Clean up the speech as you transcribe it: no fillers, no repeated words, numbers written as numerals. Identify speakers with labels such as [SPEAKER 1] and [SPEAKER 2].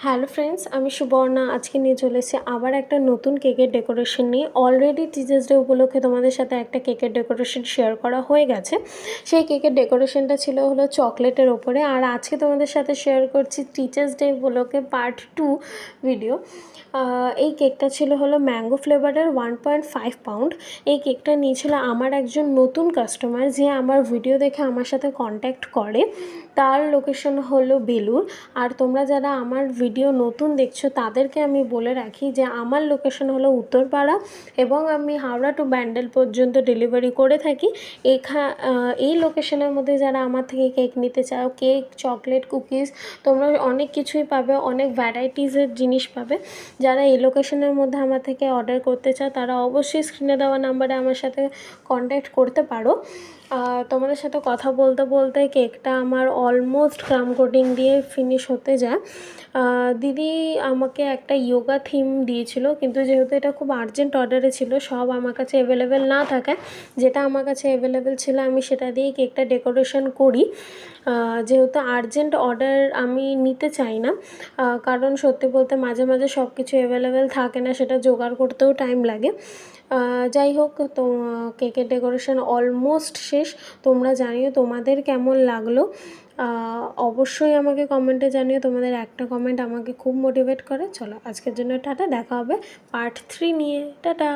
[SPEAKER 1] Hello friends, আমি সুবর্ণা আজকে নিয়ে চলে এসেছি আবার একটা নতুন কেকের ডেকোরেশন নিয়ে। অলরেডি টিচার্স ডে উপলক্ষে তোমাদের সাথে একটা কেকের ডেকোরেশন শেয়ার করা হয়ে গেছে। সেই কেকের ডেকোরেশনটা ছিল হলো চকলেটের ওপরে, আর আজকে তোমাদের সাথে শেয়ার করছি টিচার্স ডে উপলক্ষে পার্ট 2 ভিডিও। এই কেকটা ছিল হলো ম্যাঙ্গো ফ্লেভারের 1.5 পাউন্ড। এই কেকটা নিয়েছিল আমার একজন নতুন কাস্টমার, যে আমার ভিডিও দেখে আমার সাথে কন্ট্যাক্ট করে। তার লোকেশন হলো বেলুর। আর তোমরা যারা আমার ভিডিও নতুন দেখছো তাদেরকে আমি বলে রাখি যে আমার লোকেশন হলো উত্তরপাড়া, এবং আমি হাওড়া টু ব্যান্ডেল পর্যন্ত ডেলিভারি করে থাকি। এই লোকেশনের মধ্যে যারা আমার থেকে কেক নিতে চাও, কেক, চকলেট, কুকিজ, তোমরা অনেক কিছুই পাবে, অনেক ভ্যারাইটিসের জিনিস পাবে। যারা এই লোকেশনের মধ্যে আমার থেকে অর্ডার করতে চাও তারা অবশ্যই স্ক্রিনে দেওয়া নাম্বারে আমার সাথে কন্ট্যাক্ট করতে পারো। তোমাদের সাথে কথা বলতে বলতে কেকটা আমার অলমোস্ট ক্রাম কোটিং দিয়ে ফিনিশ হতে যায়। দিদি আমাকে একটা ইয়োগা থিম দিয়েছিল, কিন্তু যেহেতু এটা খুব আর্জেন্ট অর্ডারে ছিল, সব আমার কাছে অ্যাভেলেবেল না থাকায় যেটা আমার কাছে অ্যাভেলেবেল ছিল আমি সেটা দিয়েই কেকটা ডেকোরেশন করি। যেহেতু আর্জেন্ট অর্ডার আমি নিতে চাই না, কারণ সত্যি বলতে মাঝে মাঝে সব কিছু অ্যাভেলেবেল থাকে না, সেটা জোগাড় করতেও টাইম লাগে। যাই হোক, তো কেকের ডেকোরেশন অলমোস্ট শেষ। তোমরা জানিও তোমাদের কেমন লাগলো। অবশ্যই আমাকে কমেন্টে জানিও, তোমাদের একটা কমেন্ট আমাকে খুব মোটিভেট করে। চলো আজকের জন্য টাটা, দেখা হবে পার্ট 3 নিয়ে। টাটা।